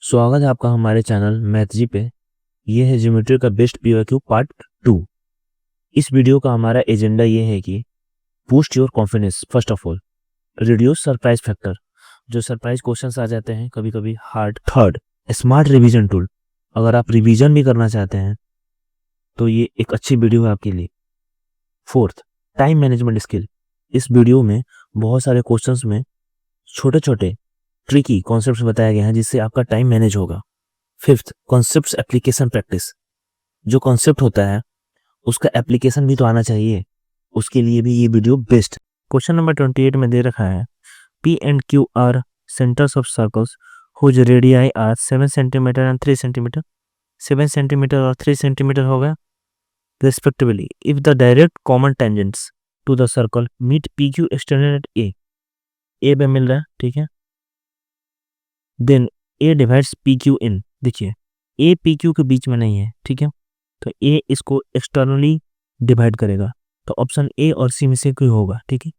स्वागत है आपका हमारे चैनल मैथ जी पे। ये है ज्योमेट्री का बेस्ट पीवाईक्यू पार्ट 2। इस वीडियो का हमारा एजेंडा ये है कि boost your confidence, first of all reduce surprise factor. जो सरप्राइज क्वेश्चंस आ जाते हैं कभी कभी hard. Third, smart revision tool. अगर आप रिवीजन भी करना चाहते हैं तो ये एक अच्छी वीडियो है आपके लिए। Fourth, time management skill. इस वीडियो में बहुत सारे क्वेश्चंस में छोटे छोटे ट्रिकी कॉन्सेप्ट्स बताए गए हैं जिससे आपका टाइम मैनेज होगा। Fifth, concepts application practice. जो कॉन्सेप्ट होता है उसका एप्लीकेशन भी तो आना चाहिए, उसके लिए भी ये वीडियो बेस्ट। क्वेश्चन नंबर 28 में दे रखा है P and Q are centres of circles whose radii are 7 centimetre and 3 centimetre. 7 centimetre और 3 सेंटीमीटर होगा respectively if the direct common tangents to the circle meet PQ external at A पे मिल रहा है, ठीक है। Then A divides PQ in, देखिए A PQ के बीच में नहीं है, ठीक है, तो ए इसको एक्सटर्नली डिवाइड करेगा, तो ऑप्शन ए और सी में से कोई होगा, ठीक है।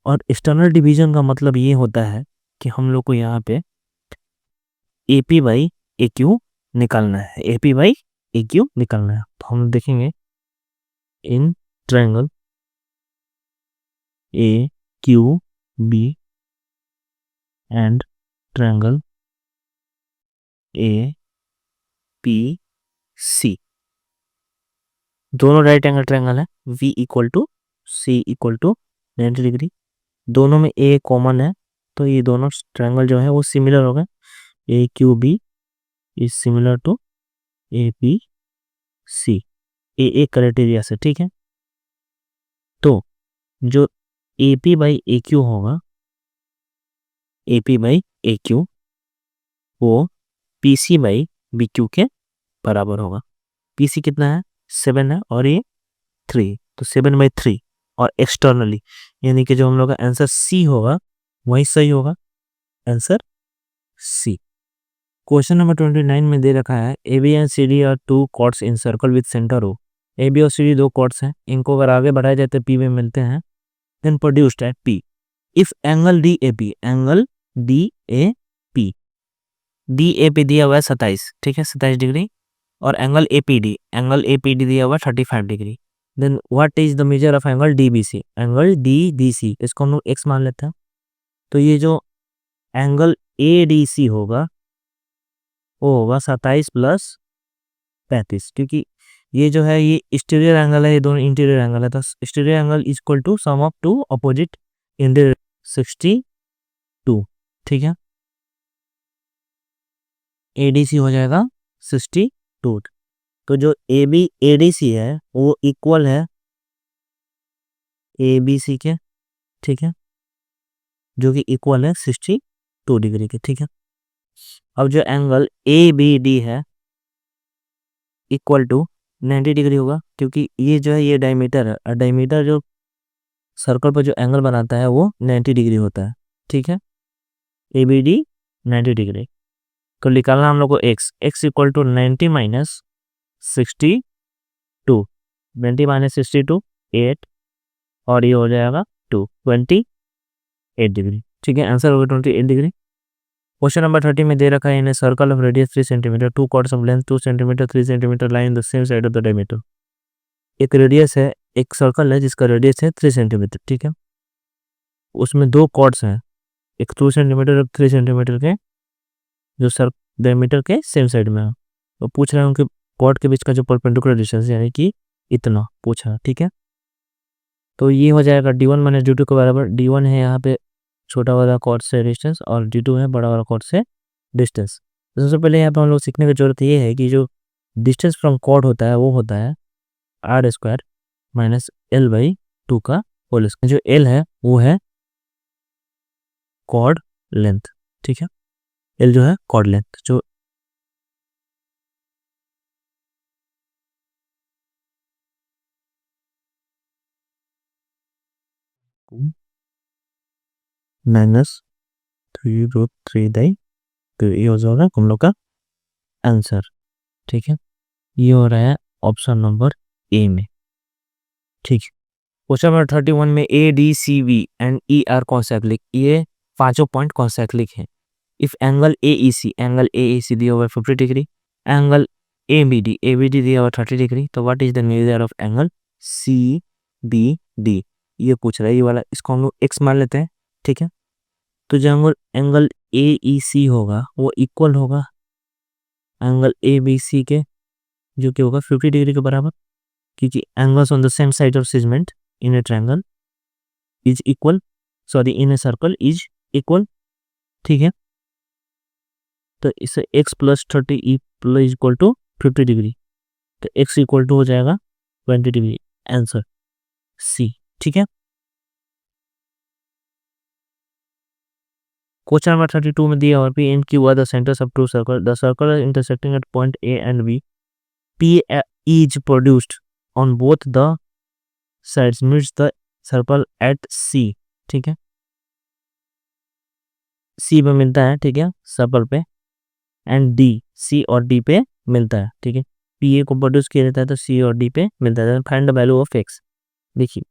और एक्सटर्नल डिवीजन का मतलब ये होता है कि हम लोग को यहाँ पे AP बाई AQ निकालना है, AP बाई AQ निकालना है। तो हम देखेंगे in triangle AQB and triangle APC, दोनों राइट एंगल ट्रायंगल है। V equal to C equal to 90 degree, दोनों में A कॉमन है, तो ये दोनों ट्रायंगल जो है वो सिमिलर हो गए। AQB is similar to APC, A criteria से, ठीक है। तो जो AP बाई AQ होगा, AP बाई AQ वो PC बाई BQ के बराबर होगा। PC कितना है, 7 है और ये 3, तो 7/3 और एक्सटर्नली, यानी कि जो हम लोग का आंसर C होगा वही सही होगा, आंसर C। क्वेश्चन नंबर 29 में दे रखा है AB and CD are 2 chords in circle with centre O। AB और CD 2 कॉर्ड्स हैं, इनको अगर आगे बढ़ाए जाते P में मिलते हैं, देन प्रोड्यूस्ड है P if angle DAP, angle DAP, DAP दिया हुआ है 27, ठीक है, 27 डिग्री, और एंगल APD, एंगल APD दिया हुआ 35 degree. Then what is the measure of angle DBC, angle DBC इसको हम लोग x मान लेते हैं। तो ये जो एंगल ADC होगा वो होगा 27 प्लस 35, क्योंकि ये जो है ये एक्सटीरियर एंगल है, ये दोनों इंटीरियर एंगल है, तो exterior angle equal to sum of two opposite interior 62, ठीक है। ADC हो जाएगा 62, तो जो AB ADC है वो इक्वल है ABC के, ठीक है, जो कि इक्वल है 62 डिग्री के, ठीक है। अब जो एंगल ABD है इक्वल टू 90 डिग्री होगा, क्योंकि ये जो है ये डायमीटर है, और डायमीटर जो सर्कल पर जो एंगल बनाता है वो 90 डिग्री होता है, ठीक है। ABD 90 डिग्री तो निकालना हम लोग को x equal to 90 minus 62, 90 minus 62 8, और ये हो जाएगा 28 डिग्री, ठीक है, आंसर होगा 28 डिग्री। क्वेश्चन नंबर 30 में दे रखा है in a circle of radius 3 centimetre, 2 chords of length 2 centimetre 3 centimetre line the same side of the diameter. एक रेडियस है, एक सर्कल है जिसका रेडियस है 3 सेंटीमीटर, ठीक है, उसमें 2 कॉर्ड्स हैं, एक 2 सेंटीमीटर और 3 सेंटीमीटर के, जो सर डायमीटर के सेम साइड में है। तो पूछ रहे हैं उनके कॉर्ड के बीच का जो परपेंडिकुलर डिस्टेंस यानी कि इतना पूछा, ठीक है। तो ये हो जाएगा D1 माइनस D2 के बराबर। D1 है यहाँ पे छोटा वाला कॉर्ड से डिस्टेंस, और D2 है बड़ा वाला कॉर्ड से डिस्टेंस। तो सबसे पहले यहाँ पे हम लोग सीखने की जरूरत ये है कि जो डिस्टेंस फ्रॉम कॉर्ड होता है वो होता है R² माइनस L/2 का होल स्क्वायर। जो L है वो है कॉर्ड लेंथ, ठीक है, L जो है कॉर्ड लेंथ, जो -3√3 तो ये हो जाएगा हम लोग का आंसर, ठीक है। ये हो रहा है ऑप्शन नंबर ए में, ठीक है। क्वेश्चन नंबर 31 में ADCV एंड ER कॉन्सेक्लिक, ये पांचों पॉइंट कॉन्सेक्लिक है। इफ एंगल AEC दिया हुआ है 50 डिग्री, एंगल ABD दिया हुआ 30 डिग्री, तो what is the measure of angle CBD, ये पूछ रहा है ये वाला, इसको हम लोग x मान लेते हैं, ठीक है। तो जो एंगल AEC होगा वो इक्वल होगा एंगल ABC के, जो कि होगा 50 डिग्री के बराबर, क्योंकि angles on the same side of segment in a triangle is equal, sorry in a circle is equal, ठीक है। तो इसे x प्लस 30 ई प्लस इक्वल टू 50 डिग्री, तो x इक्वल टू हो जाएगा 20 डिग्री, आंसर सी, ठीक है। क्वेश्चन नंबर 32 में दिया हुआ P and Q are the centers of two circles. The circle are intersecting at point A and B. P is produced on both the sides meets the circle at C, ठीक है। C पे मिलता है, ठीक है, circle पे, and D, C और D पे मिलता है, ठीक है। P A को प्रोड्यूस किया जाता है तो C और D पे मिलता है। Find the value of x, देखिए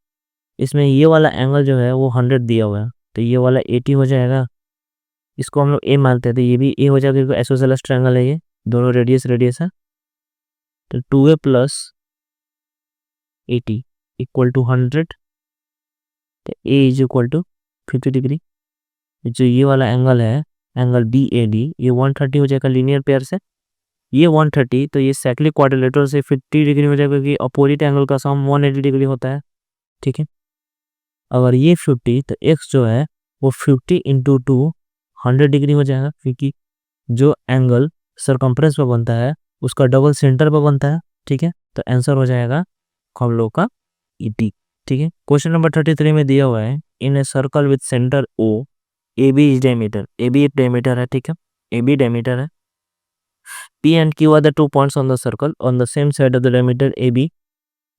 इसमें ये वाला एंगल जो है वो 100 दिया हुआ है, तो ये वाला 80 हो जाएगा, इसको हम लोग A मानते हैं तो ये भी A हो जाएगा, क्योंकि आइसोसेलेस ट्रायंगल है, ये दोनों रेडियस है। तो 2A प्लस 80 इक्वल टू 100, तो A is equal to 50 degree. जो ये वाला एंगल है, एंगल BAD, ये 130 हो जाएगा लीनियर पेयर से, ये 130, तो ये साइक्लिक क्वाड्रिलेटरल से 50 डिग्री हो जाएगा, क्योंकि अपोजिट एंगल का सम 180 डिग्री होता है, ठीक है। अगर ये 50, तो x जो है वो 50 इंटू 2 100 डिग्री हो जाएगा, क्योंकि जो एंगल सरकमफ्रेंस पे बनता है उसका डबल सेंटर पे बनता है, ठीक है। तो आंसर हो जाएगा हम लोग का ET, ठीक है। क्वेश्चन नंबर 33 में दिया हुआ है in a circle with centre O, AB is diameter, AB एक डायमीटर है, ठीक है, AB डायमीटर है। P and Q are the two points on the circle on the same side of the diameter AB,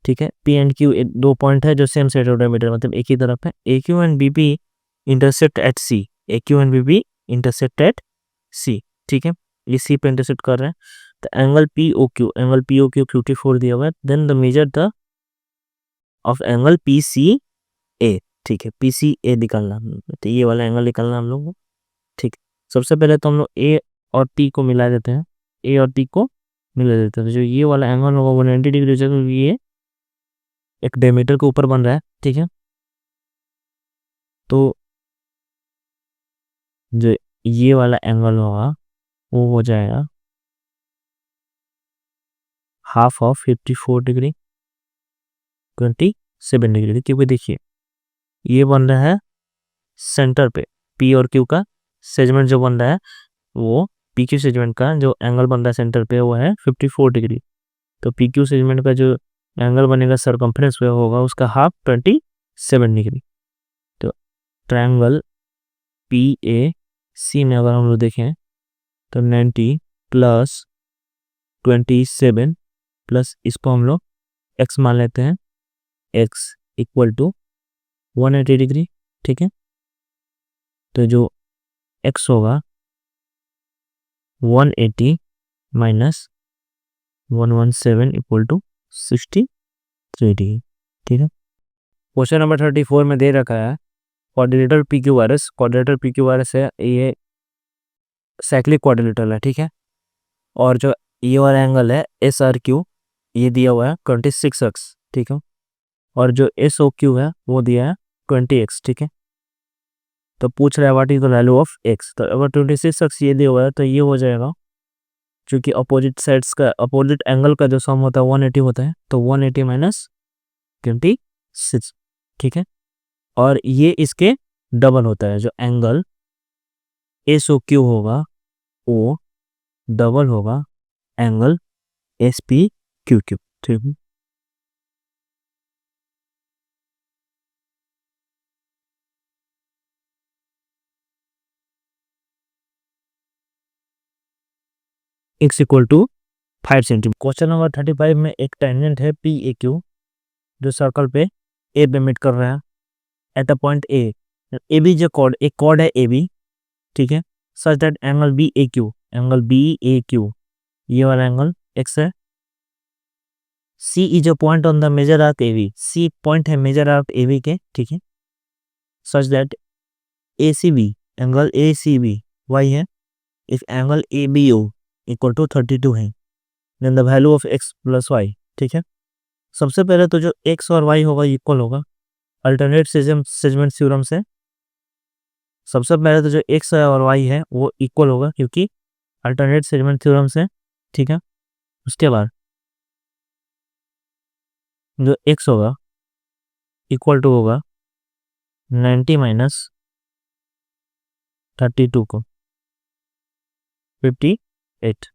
ठीक है। P and Q दो point है जो सेम साइड ऑफ डायमीटर, मतलब एक ही तरफ है। AQ and BP intersect at C, AQ and BP intersect at C, ठीक है, ये C पे इंटरसेक्ट कर रहे हैं। तो एंगल POQ 54 दिया हुआ है। Then the measure the of angle PCA, ठीक है, PCA निकालना, तो ये वाला एंगल निकालना हम लोग को, ठीक। सबसे पहले तो हम लोग A और P को मिला देते हैं, A और P को मिला देते हैं, तो जो ये वाला एंगल होगा वो 90 डिग्री हो जाएगा, ये एक डायमीटर के ऊपर बन रहा है, ठीक है। तो जो ये वाला एंगल होगा वो हो जाएगा हाफ ऑफ 54 डिग्री 27 डिग्री, क्योंकि देखिए ये बन रहा है सेंटर पे, P और Q का सेगमेंट जो बन रहा है वो PQ सेगमेंट का जो एंगल बन रहा है सेंटर पे वो है 54 डिग्री, तो PQ सेगमेंट का जो एंगल बनेगा सरकमफ्रेंस पे होगा उसका हाफ 27 डिग्री। तो ट्रायंगल PAC में अगर हम लोग देखें तो 90 प्लस 27 प्लस इसको हम लोग x मान लेते हैं, x इक्वल टू 180 डिग्री, ठीक है। तो जो x होगा 180 माइनस 117 इक्वल टू 63 डिग्री, ठीक है। क्वेश्चन नंबर 34 में दे रखा है क्वाड्रिलेटरल PQRS है, ये साइक्लिक क्वाड्रिलेटरल है, ठीक है। और जो ये वाला एंगल है SRQ ये दिया हुआ है 26x, ठीक है। और जो SOQ है वो दिया है 20x, ठीक है। तो पूछ रहा है what is the value of x, तो अगर 26x ये दिया हुआ है तो ये हो जाएगा, क्योंकि अपोजिट एंगल का जो सम होता है 180 होता है, तो 180 माइनस 26, ठीक है। और ये इसके डबल होता है, जो एंगल SOQ होगा वो डबल होगा एंगल SPQQ, ठीक है। x equal to 5 centimetre. Question number 35 में एक टेंजेंट है PAQ जो सर्कल पे A पे मीट कर रहा है at a point A, AB जो एक कॉर्ड है AB, ठीक है, सच दैट एंगल BAQ ये वाला एंगल x है। C is a point on the major arc AB, C point है मेजर आर्क AB के, ठीक है, such that angle ACB y है, if angle A B O equal to 32 है, then the value of X plus Y. ठीक है, सबसे पहले तो जो एक्स और वाई होगा इक्वल होगा अल्टरनेट सेगमेंट थ्योरम से। सबसे पहले तो जो एक्स और वाई है वो इक्वल होगा क्योंकि अल्टरनेट सेगमेंट थ्योरम से। ठीक है, उसके बाद जो एक्स होगा इक्वल टू होगा 90 माइनस 32 को 58।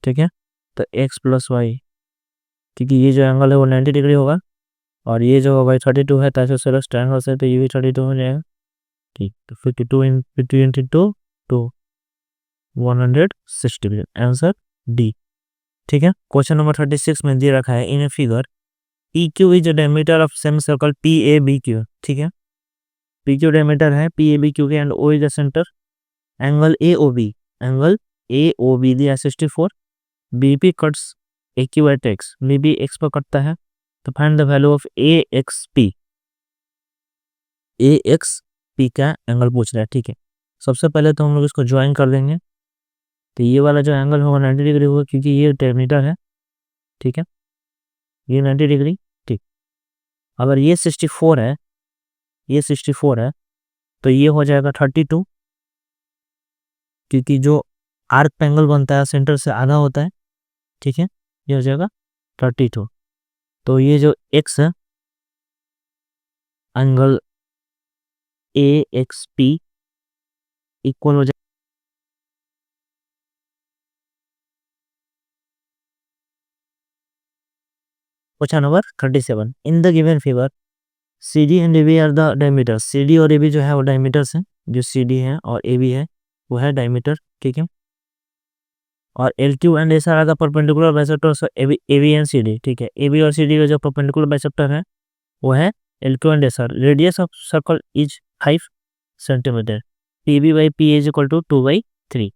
ठीक है, तो एक्स प्लस वाई, क्योंकि ये जो एंगल है वो 90 डिग्री होगा और ये जो भाई 32 है ताकि सेलस ट्रायंगल से, तो ये भी 32 हो जाएगा। ठीक, तो 52 इन 50 इंटू 2 तो 160 आंसर डी। ठीक है, क्वेश्चन नंबर 36 में दे रखा है in a figure P Q is diameter of semicircle P A B Q. ठीक है, पी क्यू डायमीटर है पी ए बी क्यू के and O is the centre. Angle A O B दिया 64। BP cuts A Q at X, BB X पर कटता है, तो find the value of A X P. A X P का angle पूछ रहा है। ठीक है, सबसे पहले तो हम लोग इसको ज्वाइन कर देंगे, तो ये वाला जो एंगल होगा 90 डिग्री होगा क्योंकि ये डायमीटर है। ठीक है, ये 90 डिग्री। ठीक, अगर ये 64 है, ये 64 है, तो ये हो जाएगा 32 क्योंकि जो आर्क एंगल बनता है सेंटर से आधा होता है। ठीक है, ये हो जाएगा 32। तो ये जो एक्स है angle A X P equal हो जाएगा question number 37 in the given figure C D and A B are the diameter. C D और ए बी जो है वो डायमीटर्स हैं, जो सी डी है और ए बी है वो है डायमीटर। ठीक है, और L Q and S R the perpendicular bisectors A B and C D. ठीक है, ए बी और सी डी का जो परपेंडिकुलर बाइसेक्टर है वो है L Q and S R. Radius of circle is 5 centimetre. P B by P is equal to 2/3।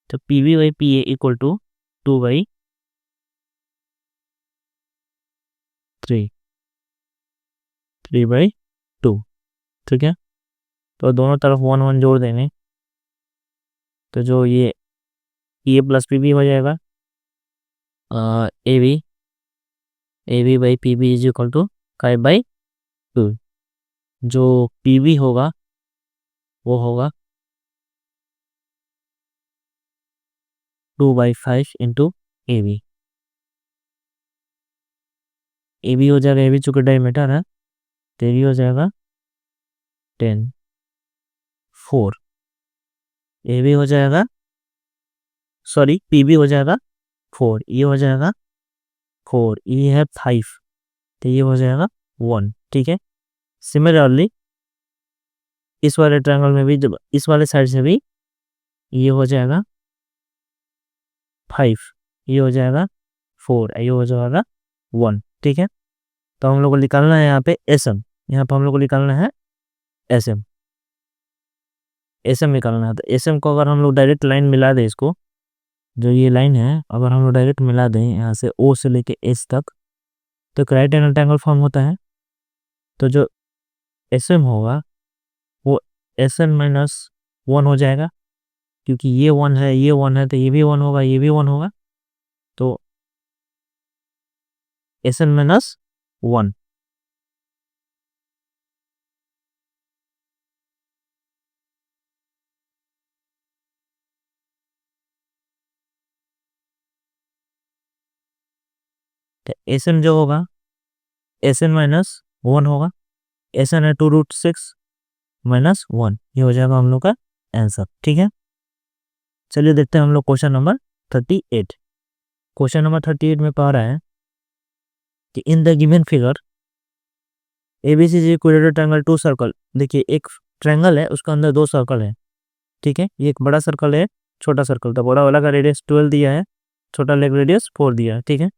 तो P B by P A equal to 2/3। 3/2। ठीक है, तो दोनों तरफ 1 1 जोड़ देंगे, तो जो ये प्लस पी बी हो जाएगा। A B by P B is equal to 5/2। जो पी बी होगा वो होगा 2/5 into A B. A B हो जाएगा, ए बी चूंकि डायमीटर है तो ए बी हो जाएगा 10 4। ए बी हो जाएगा, सॉरी पी बी हो जाएगा 4, ये हो जाएगा 4, ये है 5, तो ये हो जाएगा 1। ठीक है, सिमिलरली इस वाले ट्रायंगल में भी जब इस वाले साइड से भी ये हो जाएगा 5, ये हो जाएगा 4, ये हो जाएगा 1। ठीक है, तो हम लोग को निकालना है यहाँ पे एस एम, यहाँ पे हम लोग को निकालना है एस एम। एस एम निकालना है, तो एस एम को अगर हम लोग डायरेक्ट लाइन मिला दें, इसको जो ये लाइन है अगर हम लोग डायरेक्ट मिला दें यहाँ से ओ से लेके एस तक, तो राइट एंगल ट्रायंगल फॉर्म होता है। तो जो एस एम होगा वो एस एन माइनस 1 हो जाएगा क्योंकि ये 1 है, ये 1 है, तो ये भी 1 होगा, ये भी 1 होगा, तो एस एन माइनस 1। तो एस एन जो होगा एस एन माइनस 1 होगा। एस एन है 2√6 माइनस 1, ये हो जाएगा हम लोग का आंसर। ठीक है, चलिए देखते हैं हम लोग क्वेश्चन नंबर 38। क्वेश्चन नंबर 38 में कह रहा है कि in the given figure ABC is equilateral triangle to circle. देखिए एक ट्रायंगल है उसके अंदर 2 सर्कल है। ठीक है, ये एक बड़ा सर्कल है, छोटा सर्कल, तो बड़ा वाला का रेडियस 12 दिया है, छोटा लेग रेडियस 4 दिया है। ठीक है,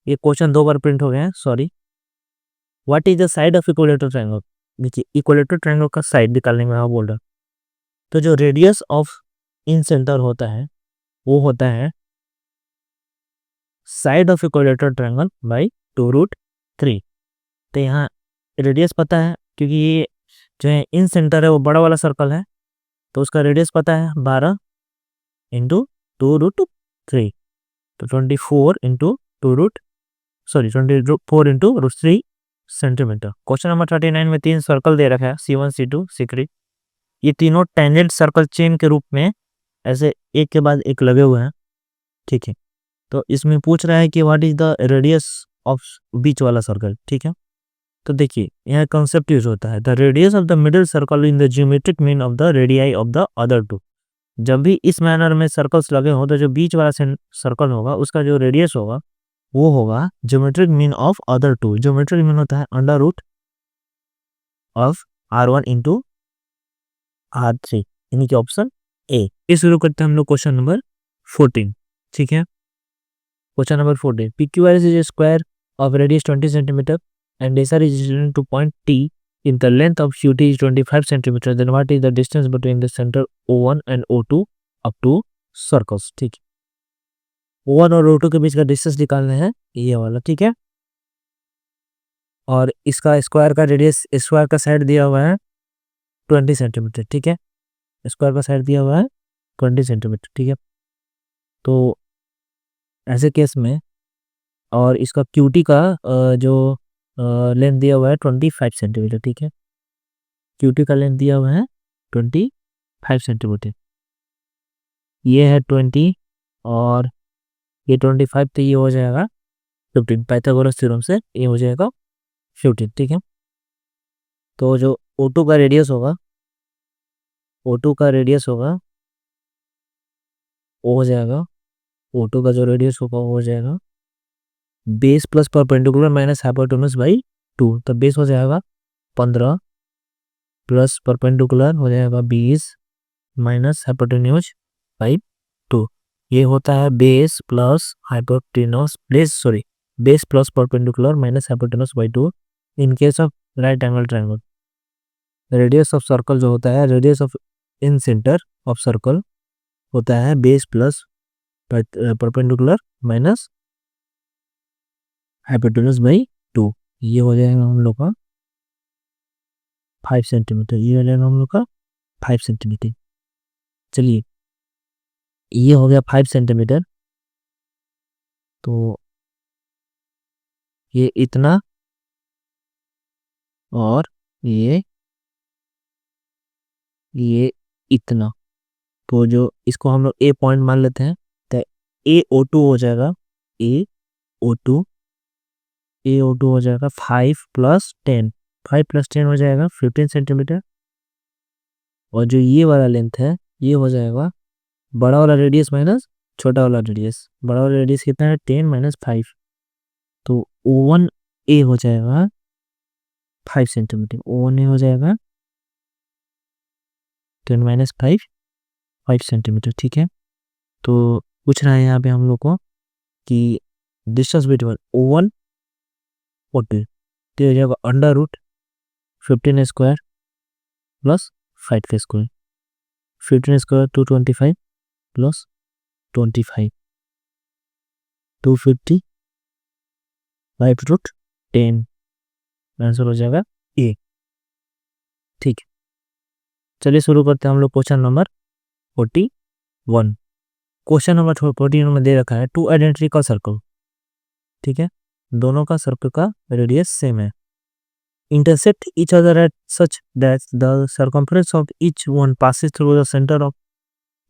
ये क्वेश्चन 2 बार प्रिंट हो गया है, sorry. What is the side of equilateral triangle. देखिए इक्विलेटरल ट्रायंगल का साइड निकालने में बोल रहा, तो जो रेडियस ऑफ इन सेंटर होता है वो होता है side of equilateral triangle by 2√3। तो यहाँ रेडियस पता है क्योंकि ये जो है इन सेंटर है वो बड़ा वाला सर्कल है, तो उसका रेडियस पता है 12 इंटू 2√3, तो 24 into 24 into √3 centimetre. Question number 39 में 3 सर्कल दे रखा है C1 C2 C3। ये तीनों टेंजेंट सर्कल चेन के रूप में ऐसे एक के बाद एक लगे हुए हैं, ठीक है। तो इसमें पूछ रहा है कि what is the radius of बीच वाला सर्कल, ठीक है। तो देखिए यहाँ कंसेप्ट यूज होता है, the radius of the middle circle in the geometric mean of the radii of the other two. जब भी इस मैनर में सर्कल्स लगे हो तो जो बीच वाला सर्कल होगा उसका जो रेडियस होगा वो होगा geometric mean of other two. Geometric mean होता है under root of R1 into R3, यानी कि ऑप्शन ए। इस शुरू करते हैं हम लोग क्वेश्चन नंबर 14, ठीक है। Question number 14, PQR is a square of radius 20 cm and SR is equal to point T if the length of QT is 25 cm, then what is the distance between the center O1 and O2 up to circles, ठीक है। O1 और O2 के बीच का distance निकालना है ये वाला, ठीक है। और इसका स्क्वायर का रेडियस, स्क्वायर का साइड दिया हुआ है 20 सेंटीमीटर, ठीक है। स्क्वायर का साइड दिया हुआ है 20 सेंटीमीटर, ठीक है। तो ऐसे केस में और इसका QT का जो लेंथ दिया हुआ है 25 सेंटीमीटर, ठीक है। QT का लेंथ दिया हुआ है 25 सेंटीमीटर, ये है 20 और ये 25, तो ये हो जाएगा 15। पाइथागोरस थ्योरम से ये हो जाएगा 15, ठीक है। तो जो O2 का रेडियस होगा, O2 का रेडियस होगा वो हो जाएगा, O2 का जो रेडियस होगा वो हो जाएगा base plus perpendicular minus hypotenuse by 2। तो बेस हो जाएगा 15 प्लस परपेंडिकुलर हो जाएगा 20 माइनस हाइपोटेन्यूज बाई 2। ये होता है base plus hypotenuse base plus perpendicular minus hypotenuse by 2 in case of right angle triangle. Radius of circle जो होता है, radius of in centre of circle होता है base plus perpendicular minus hypotenuse by 2। ये हो जाएगा हम लोग का 5 सेंटीमीटर, ये हो जाएगा हम लोग का 5 सेंटीमीटर। चलिए ये हो गया 5 सेंटीमीटर, तो ये इतना और ये इतना। तो जो इसको हम लोग ए पॉइंट मान लेते हैं, तो AO2 हो जाएगा, AO2 हो जाएगा 5 प्लस 10, 5 प्लस 10 हो जाएगा 15 सेंटीमीटर। और जो ये वाला लेंथ है ये हो जाएगा बड़ा वाला रेडियस माइनस छोटा वाला रेडियस। बड़ा वाला रेडियस कितना है 10 माइनस 5, तो O1A हो जाएगा 5 सेंटीमीटर। O1A हो जाएगा 10 माइनस 5 सेंटीमीटर, ठीक है। तो पूछ रहा है यहाँ पे हम लोग को कि डिस्टेंस बिटवीन O1 और 2, तो हो जाएगा अंडर रूट 15 स्क्वायर प्लस 5 का स्क्वायर। 15 स्क्वायर 225 प्लस 25 250 5√10, आंसर हो जाएगा ए, ठीक है। चलिए शुरू करते हैं हम लोग क्वेश्चन नंबर 41। क्वेश्चन नंबर 41 में दे रखा है टू आइडेंटिकल सर्कल, ठीक है। दोनों का सर्कल का रेडियस सेम है, intersect each other at such that the circumference of each one passes through the center of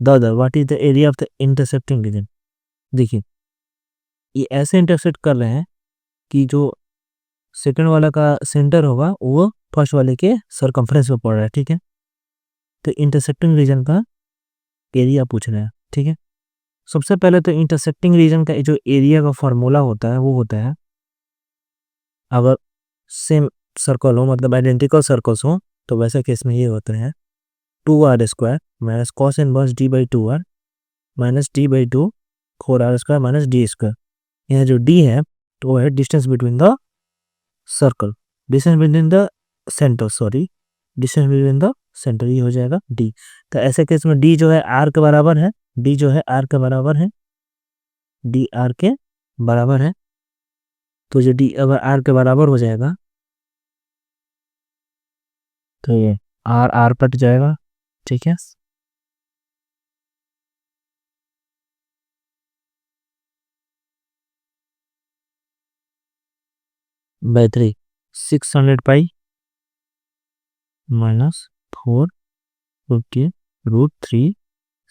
the other. What is the area of the intersecting region? देखिए ये ऐसे intersect कर रहे हैं कि जो सेकंड वाला का सेंटर होगा वो फर्स्ट वाले के सर्कम्फ्रेंस पे पड़ रहा है, ठीक है। तो इंटरसेक्टिंग रीजन का एरिया पूछ रहा है, ठीक है। सबसे पहले तो इंटरसेक्टिंग रीजन का जो एरिया का फॉर्मूला होता है वो होता है, अगर सेम सर्कल हो मतलब आइडेंटिकल सर्कल्स हो तो वैसे केस में ये होते हैं 2r square minus cos inverse d by 2r minus d by 2 4r square minus d square. यहाँ जो d है तो वो है distance between the circle, distance between the centre, distance between the centre, ये हो जाएगा d। तो ऐसे केस में d जो है r के बराबर है, d जो है r के बराबर है, d r के बराबर है। तो जो d अगर r के बराबर हो जाएगा तो ये r r कट जाएगा, ठीक है। By 3 600 pi minus 4 okay √3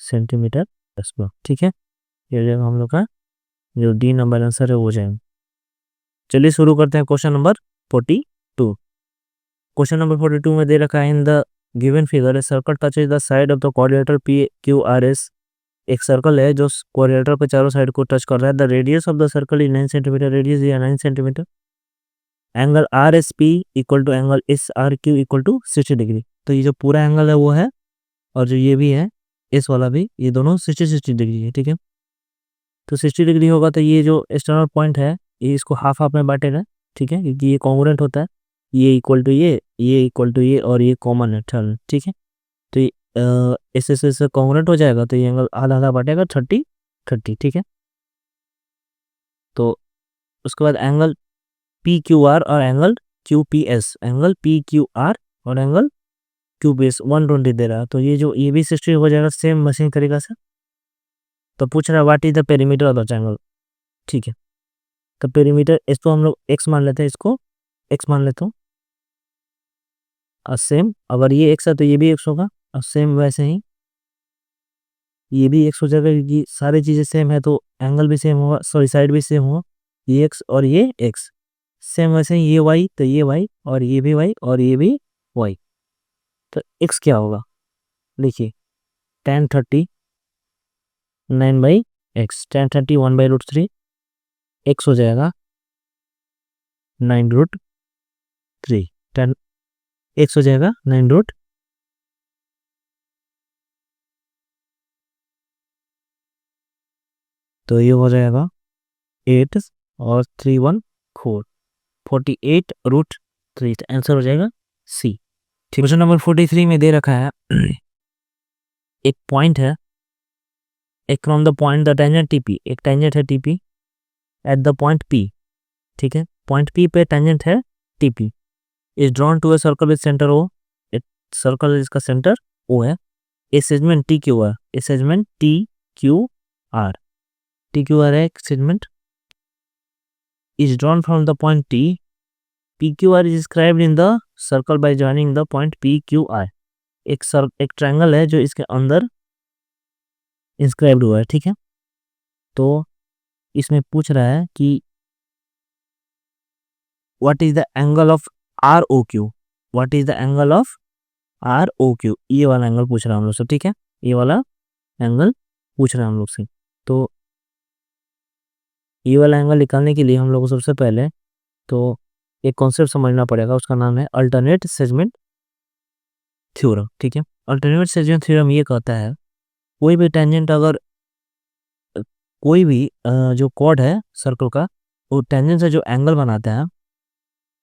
centimetre square. ठीक है, ये जो हम लोग का जो डी नंबर आंसर है वो जाएगा। चलिए शुरू करते हैं क्वेश्चन नंबर 42। क्वेश्चन नंबर 42 में दे रखा है इन the given figure a circle touches the side of the quadrilateral P Q R S. एक सर्कल है जो क्वाड्रिलेटरल पे चारों साइड को टच कर रहा है। The radius of the circle is 9 centimetre, radius या 9 centimetre. Angle R S P equal to angle S R Q equal to 60 degree. तो ये जो पूरा एंगल है वो है, और जो ये भी है इस वाला भी, ये दोनों 60 डिग्री है। ठीक है, तो 60 डिग्री होगा तो ये जो एक्सटर्नल पॉइंट है ये इसको हाफ हाफ में बांटेगा। ठीक है, क्योंकि ये कॉन्ग्रुएंट होता है, ये इक्वल टू ये इक्वल टू ये, और ये कॉमन है ठल। ठीक है, तो इससे कॉन्ग्रुएंट हो जाएगा तो ये एंगल आधा आधा बांटेगा 30 30। ठीक है, तो उसके बाद एंगल पी क्यू आर और angle Q P S, angle P Q R और एंगल क्यू पी एस 120 दे रहा है। तो ये भी 60 हो जाएगा सेम मशीन तरीका से। तो पूछ रहा है what is the perimeter of the triangle. ठीक है, तो पेरीमीटर इसको हम लोग एक्स मान लेते हैं, इसको एक्स मान लेता हूँ। और सेम अगर ये एक्स है तो ये भी एक्स होगा, और सेम वैसे ही ये भी एक्स हो जाएगा, क्योंकि सारी चीज़ें सेम है तो एंगल भी सेम होगा, सॉरी साइड भी सेम होगा। ये एक्स और ये एक्स सेम, वैसे ही ये वाई तो ये वाई, और ये भी वाई और ये भी वाई। तो एक्स क्या होगा, देखिए tan 30 9 by x, tan 30 1 by √3, x हो जाएगा 9 √3, tan एक्स हो जाएगा 9 तो ये हो जाएगा 8 और 3 1 4 48 √3। तो आंसर हो जाएगा सी। ठीक, क्वेश्चन नंबर 43 में दे रखा है एक पॉइंट है, एक from the point the tangent TP, एक टेंजेंट है TP at the point P. ठीक है, पॉइंट पी पे टेंजेंट है TP, is drawn to a circle with centre O. एक सर्कल इसका सेंटर ओ है। A segment T Q R, a segment T Q R, T Q R है एक segment, is drawn from the point T. PQR is described in the circle by joining the point PQI. एक triangle है जो इसके अंदर inscribed हुआ है। ठीक है, तो इसमें पूछ रहा है कि what is the angle of R O Q, what is the angle of R O Q, ये वाला एंगल पूछ रहा है हम लोग से। ठीक है, ये वाला एंगल पूछ रहा है हम लोग से। तो ये वाला एंगल निकालने के लिए हम लोग को सबसे पहले तो एक कॉन्सेप्ट समझना पड़ेगा, उसका नाम है अल्टरनेट सेगमेंट थ्योरम। ठीक है, अल्टरनेट सेगमेंट थ्योरम ये कहता है कोई भी टेंजेंट अगर कोई भी जो कॉर्ड है सर्कल का, वो टेंजेंट से जो एंगल बनाता है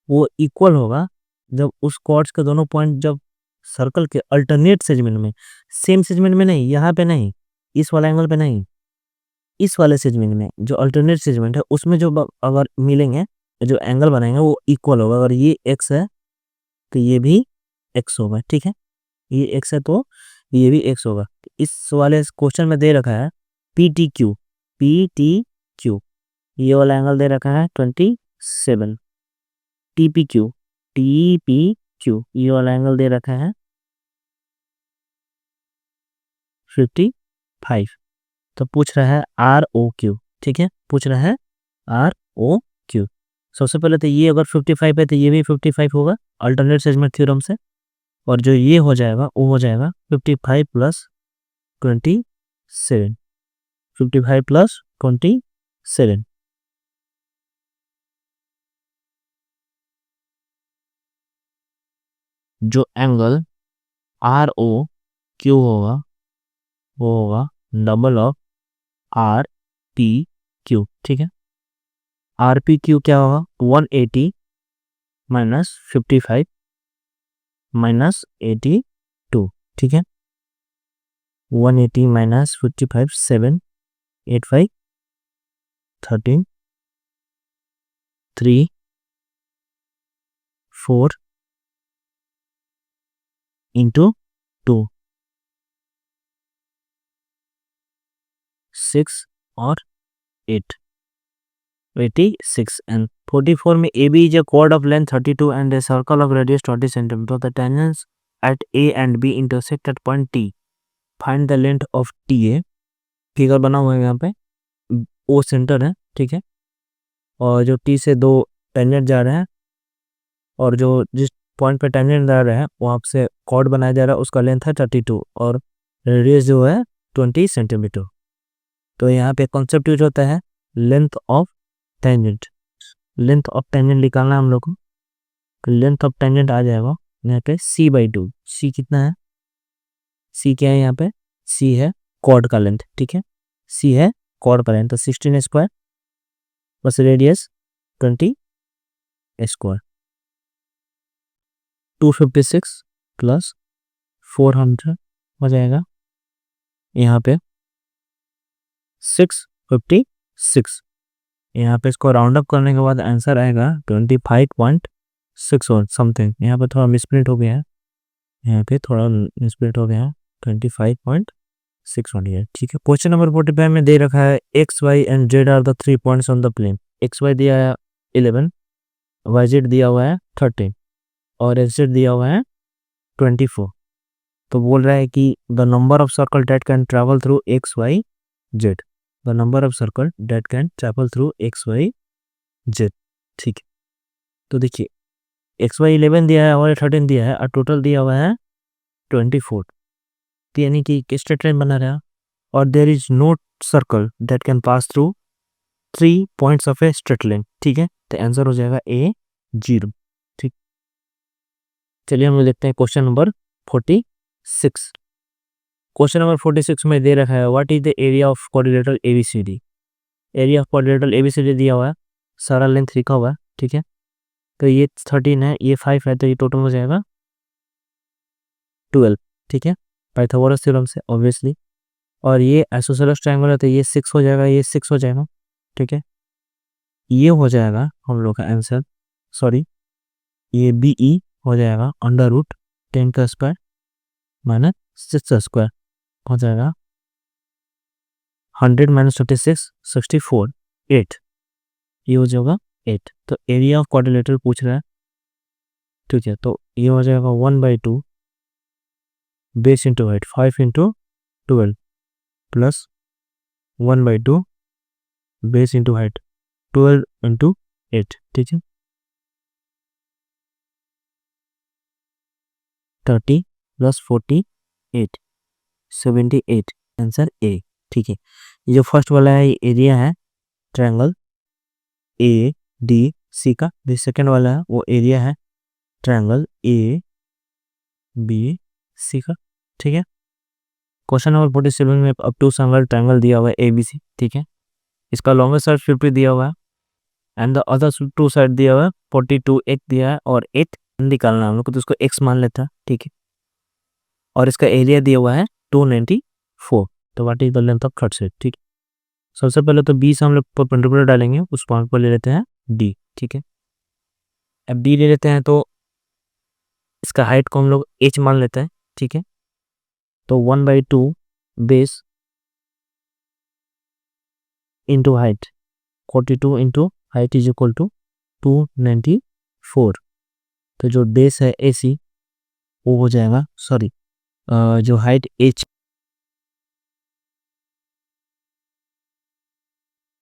वो इक्वल होगा जब उस कॉर्ड्स के दोनों पॉइंट जब सर्कल के अल्टरनेट सेगमेंट में, सेम सेगमेंट में नहीं, यहाँ पे नहीं, इस वाला एंगल पे नहीं, इस वाले सेगमेंट में जो अल्टरनेट सेगमेंट है उसमें जो अगर मिलेंगे, जो एंगल बनाएंगे वो इक्वल होगा। अगर ये एक्स है तो ये भी एक्स होगा। ठीक है, ये एक्स है तो ये भी एक्स होगा। इस वाले क्वेश्चन में दे रखा है P T Q, P T Q, ये वाला एंगल दे रखा है 27। T P Q, T P Q, ये वाला एंगल दे रखा है 55। तो पूछ रहा है आर ओ क्यू। ठीक है, पूछ रहा है आर ओ क्यू। सबसे पहले तो ये अगर 55 है तो ये भी 55 होगा अल्टरनेट सेगमेंट थ्योरम से, और जो ये हो जाएगा वो हो जाएगा 55 प्लस 27, 55 प्लस 27। जो एंगल आर ओ क्यू होगा वो होगा double of R P Q. ठीक है, आर पी क्यू क्या होगा 180 माइनस 55 माइनस 82। ठीक है, 180 माइनस 55 7 85 13 3 4 इंटू 2 6 और 8 86 एंड 44 में AB is a chord of length 32 and a circle of radius 20 cm. The tangents at A and B intersect at point T. Find the length of TA. Figure बना हुआ है यहाँ पे, O centre है, ठीक है, और जो T से दो टेंजेंट जा रहे हैं और जो जिस पॉइंट पे टेंजेंट जा रहा है वहाँ से कॉर्ड बनाया जा रहा है, उसका लेंथ है 32 और रेडियस जो है 20 सेंटीमीटर। तो यहाँ पे कॉन्सेप्ट यूज होता है length of tangent. Length of tangent निकालना है हम लोग को। लेंथ ऑफ टेंजेंट आ जाएगा यहाँ पे C/2। C कितना है? C क्या है यहाँ पे? C है कॉर्ड का लेंथ, ठीक है, C है कॉर्ड का लेंथ, तो 16 square plus radius 20 square, 256 plus 400 हो जाएगा यहाँ पे 656। यहाँ पे इसको राउंड अप करने के बाद आंसर आएगा 25.61 समथिंग। यहाँ पे थोड़ा मिसप्रिंट हो गया है, यहाँ पे थोड़ा मिसप्रिंट हो गया है, 25.61 है, ठीक है। क्वेश्चन नंबर 45 में दे रखा है X Y and Z are the 3 points on the plane. X Y दिया है 11, वाई जेड दिया हुआ है 13 और एक्स जेड दिया हुआ है 24। तो बोल रहा है कि the number of circle that can travel through X Y Z, the number of circle that can travel through X Y Z, ठीक है। तो देखिए एक्स वाई 11 दिया है और 13 दिया है और टोटल दिया हुआ है 24, तो यानी कि स्ट्रेट लाइन बना रहा, और there is no circle that can pass through 3 points of a straight line, ठीक है। तो आंसर हो जाएगा A 0, ठीक। चलिए हम देखते हैं क्वेश्चन नंबर 46। क्वेश्चन नंबर 46 में दे रखा है what is the area of quadrilateral ABCD। Area of quadrilateral ABCD दिया हुआ है, सारा लेंथ लिखा हुआ है, ठीक है। तो ये 13 है, ये 5 है, तो ये टोटल हो जाएगा 12, ठीक है, पाइथागोरस थ्योरम से ऑब्वियसली। और ये आइसोसेलेस ट्रायंगल है तो ये 6 हो जाएगा, ये 6 हो जाएगा, ठीक है। ये हो जाएगा हम लोग का आंसर, सॉरी ये BE हो जाएगा √10 का स्क्वायर माइनस 6 का स्क्वायर हो जाएगा 100 - 36 64 8, ये हो जाएगा 8। तो एरिया ऑफ क्वाड्रिलेटरल पूछ रहा है, ठीक है, तो ये हो जाएगा 1/2 base into height 5 × 12 plus 1/2 base into height 12 × 8, ठीक है, 30 प्लस 48 78, आंसर A, ठीक है। ये जो फर्स्ट वाला है ये एरिया है ट्रायंगल ADC का, जो सेकंड वाला है वो एरिया है ट्रायंगल ABC का, ठीक है। क्वेश्चन नंबर 47 में अब टू सिंगल ट्रायंगल दिया हुआ है ABC, ठीक है। इसका लॉन्गेस्ट साइड 50 दिया हुआ है and the other two side दिया हुआ है 42 एक दिया है और 8 निकालना हम लोग को, तो इसको x मान लेता है, ठीक है। और इसका एरिया दिया हुआ है 294, तो what is the length of third side, ठीक। सबसे पहले तो B से हम लोग परपेंडिकुलर डालेंगे, उस पॉइंट पर ले लेते हैं D, ठीक है। अब D ले लेते हैं तो इसका हाइट को हम लोग h मान लेते हैं, ठीक है। तो 1/2 base into height 42 into height is equal to 294। तो जो बेस है AC वो हो जाएगा, सॉरी जो हाइट h,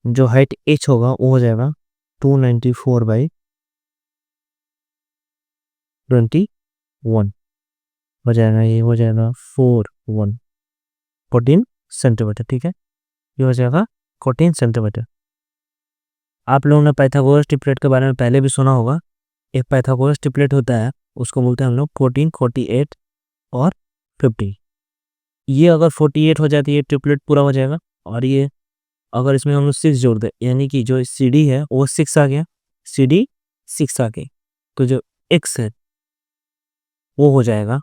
जो हाइट h होगा वो हो जाएगा 294/21 हो जाएगा, ये हो जाएगा 14 सेंटीमीटर, ठीक है। ये हो जाएगा 14 सेंटीमीटर। आप लोगों ने पाइथागोरस ट्रिपलेट के बारे में पहले भी सुना होगा। एक पाइथागोरस ट्रिपलेट होता है, उसको बोलते हैं हम लोग 14 48 और 50। ये अगर 48 हो जाती है ट्रिपलेट पूरा हो जाएगा, और ये अगर इसमें हम लोग 6 जोड़ दें, यानी कि जो CD है वो 6 आ गया, CD 6 आ गई, तो जो x है वो हो जाएगा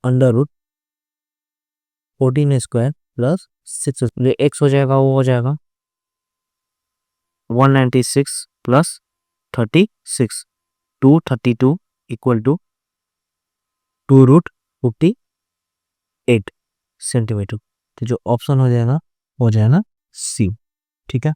√14 स्क्वायर प्लस 6, जो x हो जाएगा वो हो जाएगा 196 प्लस 36 232 इक्वल टू 2√58 सेंटीमीटर। तो जो ऑप्शन हो जाएगा C, ठीक है।